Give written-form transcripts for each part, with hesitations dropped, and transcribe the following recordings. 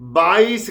22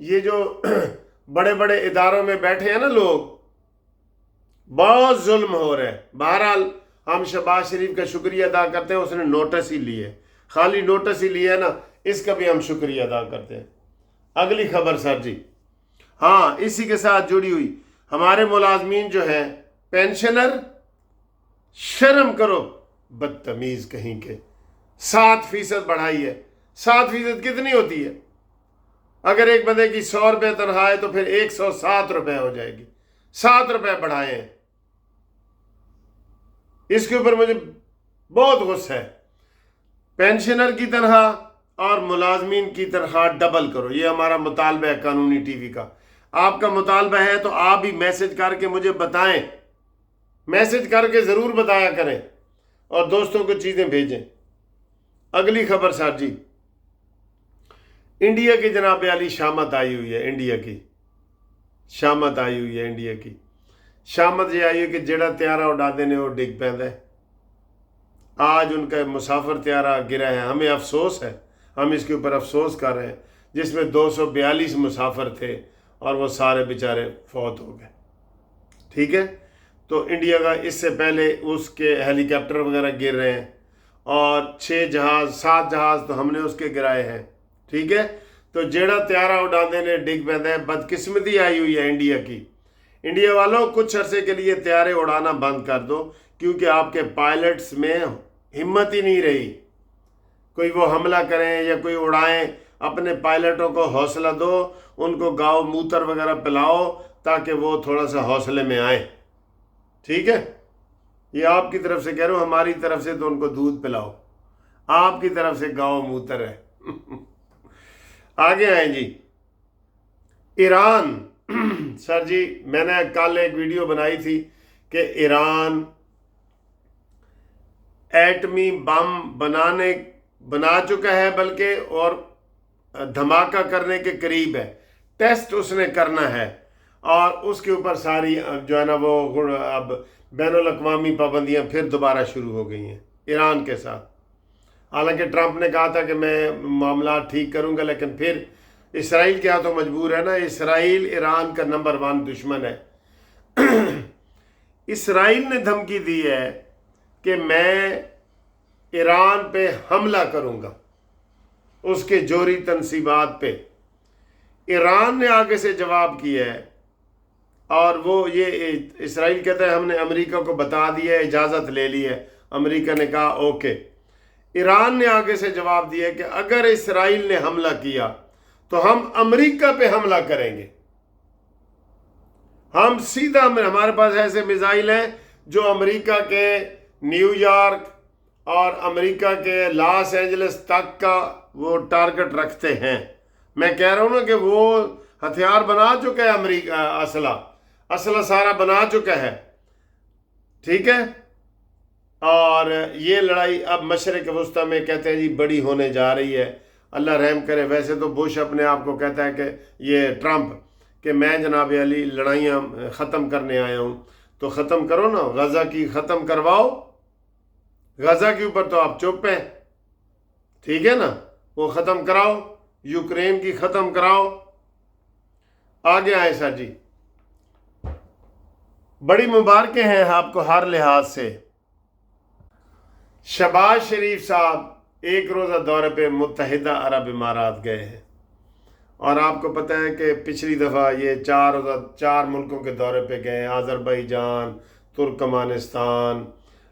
یہ جو بڑے بڑے اداروں میں بیٹھے ہیں نا لوگ، بہت ظلم ہو رہا ہے۔ بہرحال ہم شہباز شریف کا شکریہ ادا کرتے ہیں، اس نے نوٹس ہی لیے، خالی نوٹس ہی لیا ہے نا، اس کا بھی ہم شکریہ ادا کرتے ہیں۔ اگلی خبر سر جی، ہاں اسی کے ساتھ جڑی ہوئی، ہمارے ملازمین جو ہیں پینشنر، شرم کرو بدتمیز کہیں کے، 7% بڑھائی ہے۔ 7% کتنی ہوتی ہے؟ اگر ایک بندے کی 100 روپے تنخواہ ہے تو پھر 107 روپے ہو جائے گی، 7 روپے بڑھائے ہیں۔ اس کے اوپر مجھے بہت غصہ ہے۔ پینشنر کی تنخواہ اور ملازمین کی تنخواہ ڈبل کرو، یہ ہمارا مطالبہ ہے قانونی ٹی وی کا۔ آپ کا مطالبہ ہے تو آپ بھی میسج کر کے مجھے بتائیں، میسج کر کے ضرور بتایا کریں اور دوستوں کو چیزیں بھیجیں۔ اگلی خبر سر جی، انڈیا کی جناب علی شامت آئی ہوئی ہے، انڈیا کی شامت آئی ہوئی ہے، انڈیا کی شامت یہ آئی ہے کہ جڑا طیارہ اڑا دینے وہ ڈگ پیندا ہے۔ آج ان کا مسافر طیارہ گرا ہے، ہمیں افسوس ہے، ہم اس کے اوپر افسوس کر رہے ہیں، جس میں 242 مسافر تھے اور وہ سارے بیچارے فوت ہو گئے۔ ٹھیک ہے، تو انڈیا کا اس سے پہلے اس کے ہیلی کاپٹر وغیرہ گر رہے ہیں، اور 7 جہاز تو ہم نے اس کے گرائے ہیں۔ ٹھیک ہے، تو جیڑا طیارہ اڑاندے نے ڈگ پیندا ہے، بدقسمتی آئی ہوئی ہے انڈیا کی۔ انڈیا والوں کچھ عرصے کے لیے طیارے اڑانا بند کر دو، کیونکہ آپ کے پائلٹس میں ہمت ہی نہیں رہی، کوئی وہ حملہ کریں یا کوئی اڑائیں۔ اپنے پائلٹوں کو حوصلہ دو، ان کو گاؤ موتر وغیرہ پلاؤ تاکہ وہ تھوڑا سا حوصلے میں آئیں۔ ٹھیک ہے، یہ آپ کی طرف سے کہہ رہا ہوں، ہماری طرف سے تو ان کو دودھ پلاؤ، آپ کی طرف سے گاؤ موتر ہے۔ آگے آئیں جی، ایران سر جی، میں نے کل ایک ویڈیو بنائی تھی کہ ایران ایٹمی بم بنا چکا ہے، بلکہ اور دھماکہ کرنے کے قریب ہے، ٹیسٹ اس نے کرنا ہے، اور اس کے اوپر ساری جو ہے نا وہ اب بین الاقوامی پابندیاں پھر دوبارہ شروع ہو گئی ہیں ایران کے ساتھ۔ حالانکہ ٹرمپ نے کہا تھا کہ میں معاملات ٹھیک کروں گا، لیکن پھر اسرائیل کیا تو مجبور ہے نا، اسرائیل ایران کا نمبر 1 دشمن ہے۔ اسرائیل نے دھمکی دی ہے کہ میں ایران پہ حملہ کروں گا، اس کے جوہری تنصیبات پہ۔ ایران نے آگے سے جواب کیا ہے، اور وہ یہ اسرائیل کہتا ہے ہم نے امریکہ کو بتا دیا ہے، اجازت لے لی ہے، امریکہ نے کہا اوکے۔ ایران نے آگے سے جواب دیا کہ اگر اسرائیل نے حملہ کیا تو ہم امریکہ پہ حملہ کریں گے، ہم سیدھا، ہمارے پاس ایسے میزائل ہیں جو امریکہ کے نیو یارک اور امریکہ کے لاس اینجلس تک کا وہ ٹارگٹ رکھتے ہیں۔ میں کہہ رہا ہوں نا کہ وہ ہتھیار بنا چکا ہے امریکہ، اسلحہ سارا بنا چکا ہے۔ ٹھیک ہے، اور یہ لڑائی اب مشرق وسطیٰ میں کہتے ہیں جی بڑی ہونے جا رہی ہے، اللہ رحم کرے۔ ویسے تو بش اپنے آپ کو کہتا ہے کہ یہ ٹرمپ کہ میں جناب علی لڑائیاں ختم کرنے آیا ہوں، تو ختم کرو نا، غزہ کی ختم کرواؤ، غزہ کے اوپر تو آپ چپ ہیں، ٹھیک ہے نا، وہ ختم کراؤ، یوکرین کی ختم کراؤ۔ آگے آئے سر جی، بڑی مبارکیں ہیں آپ کو ہر لحاظ سے۔ شہباز شریف صاحب ایک روزہ دورے پہ متحدہ عرب امارات گئے ہیں، اور آپ کو پتہ ہے کہ پچھلی دفعہ یہ 4 ملکوں کے دورے پہ گئے ہیں، آذربائیجان، ترکمانستان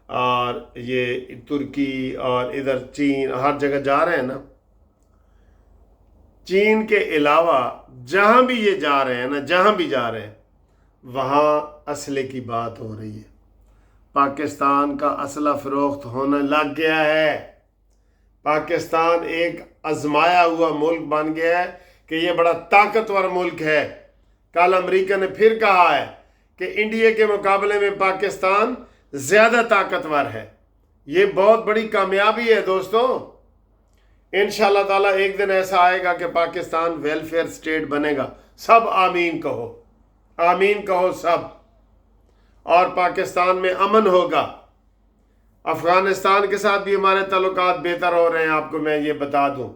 اور یہ ترکی اور ادھر چین، ہر جگہ جا رہے ہیں نا۔ چین کے علاوہ جہاں بھی یہ جا رہے ہیں نا، جہاں بھی جا رہے ہیں وہاں اسلحے کی بات ہو رہی ہے، پاکستان کا اسلحہ فروخت ہونے لگ گیا ہے۔ پاکستان ایک آزمایا ہوا ملک بن گیا ہے کہ یہ بڑا طاقتور ملک ہے۔ کل امریکہ نے پھر کہا ہے کہ انڈیا کے مقابلے میں پاکستان زیادہ طاقتور ہے۔ یہ بہت بڑی کامیابی ہے دوستوں۔ انشاءاللہ تعالیٰ ایک دن ایسا آئے گا کہ پاکستان ویلفیئر سٹیٹ بنے گا، سب آمین کہو، آمین کہو سب، اور پاکستان میں امن ہوگا۔ افغانستان کے ساتھ بھی ہمارے تعلقات بہتر ہو رہے ہیں، آپ کو میں یہ بتا دوں،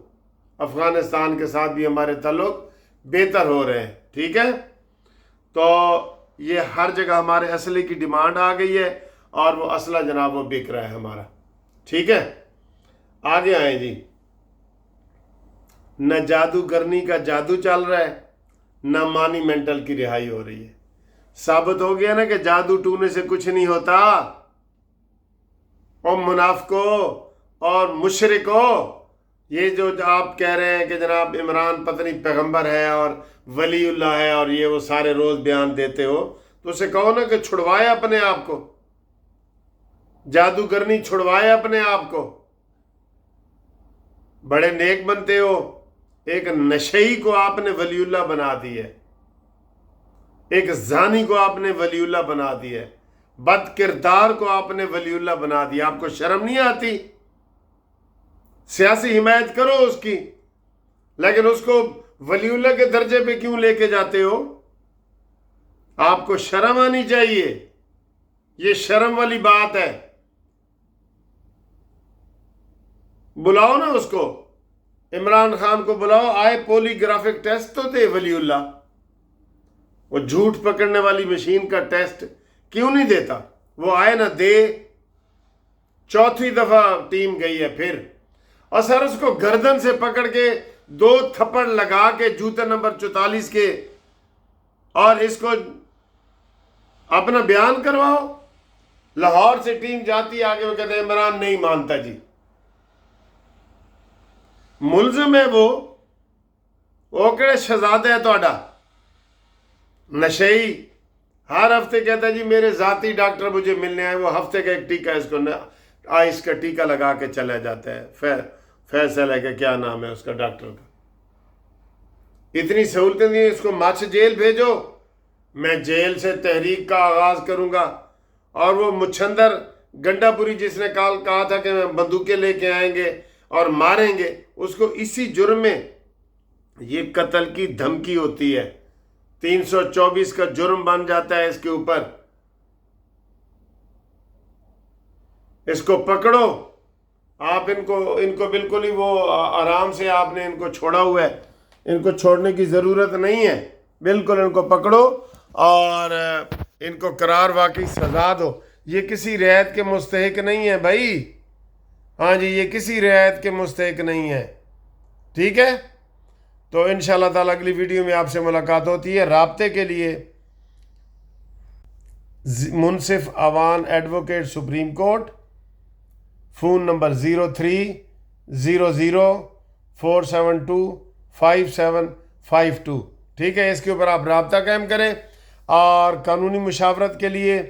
افغانستان کے ساتھ بھی ہمارے تعلق بہتر ہو رہے ہیں. ٹھیک ہے, تو یہ ہر جگہ ہمارے اسلحے کی ڈیمانڈ آ گئی ہے اور وہ اسلحہ جناب وہ بک رہا ہے ہمارا. ٹھیک ہے, آگے آئیں جی. نہ جادوگرنی کا جادو چل رہا ہے, نہ مانی مینٹل کی رہائی ہو رہی ہے. ثابت ہو گیا نا کہ جادو ٹونے سے کچھ نہیں ہوتا. اور منافقو اور مشرکو, یہ جو آپ کہہ رہے ہیں کہ جناب عمران پتہ نہیں پیغمبر ہے اور ولی اللہ ہے اور یہ وہ سارے روز بیان دیتے ہو, تو اسے کہو نا کہ چھڑوائے اپنے آپ کو, جادوگرنی چھڑوائے اپنے آپ کو. بڑے نیک بنتے ہو, ایک نشئی کو آپ نے ولی اللہ بنا دی ہے, ایک زانی کو آپ نے ولی اللہ بنا دی ہے, بد کردار کو آپ نے ولی اللہ بنا دیا. آپ کو شرم نہیں آتی؟ سیاسی حمایت کرو اس کی, لیکن اس کو ولی اللہ کے درجے پہ کیوں لے کے جاتے ہو؟ آپ کو شرم آنی چاہیے, یہ شرم والی بات ہے. بلاؤ نا اس کو, عمران خان کو بلاؤ, آئے پولی گرافک ٹیسٹ تو دے ولی اللہ. وہ جھوٹ پکڑنے والی مشین کا ٹیسٹ کیوں نہیں دیتا؟ وہ آئے نہ دے. چوتھی دفعہ ٹیم گئی ہے پھر, اور سر اس کو گردن سے پکڑ کے 2 تھپڑ لگا کے جوتے نمبر 44 کے, اور اس کو اپنا بیان کرواؤ. لاہور سے ٹیم جاتی ہے آگے, وہ کہتے ہیں عمران نہیں مانتا جی. ملزم ہے وہ کہڑے شہزادہ ہے توڑا نشئی. ہر ہفتے کہتا ہے جی میرے ذاتی ڈاکٹر مجھے ملنے آئے, وہ ہفتے کا ایک ٹیکہ اس کو آئس کا ٹیکہ لگا کے چلا جاتا ہے. فیصل ہے کہ کیا نام ہے اس کا ڈاکٹر کا. اتنی سہولتیں دی, اس کو مچھ جیل بھیجو, میں جیل سے تحریک کا آغاز کروں گا. اور وہ مچھندر گنڈا پوری جس نے کہا تھا کہ بندوقیں لے کے آئیں گے اور ماریں گے, اس کو اسی جرم میں یہ قتل کی دھمکی ہوتی ہے. 324 کا جرم بن جاتا ہے اس کے اوپر. اس کو پکڑو آپ. ان کو بالکل ہی وہ آرام سے آپ نے ان کو چھوڑا ہوا ہے, ان کو چھوڑنے کی ضرورت نہیں ہے. بالکل ان کو پکڑو اور ان کو قرار واقعی سزا دو. یہ کسی رعایت کے مستحق نہیں ہے بھائی. ہاں جی, یہ کسی رعایت کے مستحق نہیں ہے. ٹھیک ہے, تو انشاءاللہ تعالیٰ اگلی ویڈیو میں آپ سے ملاقات ہوتی ہے. رابطے کے لیے Munsif Awan advocate supreme court, phone number 03-00472-5752. ٹھیک ہے, اس کے اوپر آپ رابطہ قائم کریں. اور قانونی مشاورت کے لیے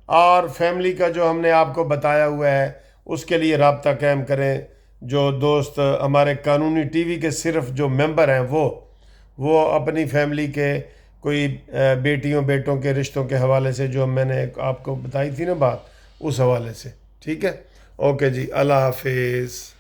اور فیملی کا جو ہم نے آپ کو بتایا ہوا ہے اس کے لیے رابطہ قائم کریں. جو دوست ہمارے قانونی ٹی وی کے صرف جو ممبر ہیں وہ اپنی فیملی کے کوئی بیٹیوں بیٹوں کے رشتوں کے حوالے سے جو میں نے آپ کو بتائی تھی نا بات, اس حوالے سے. ٹھیک ہے, اوکے جی, اللہ حافظ.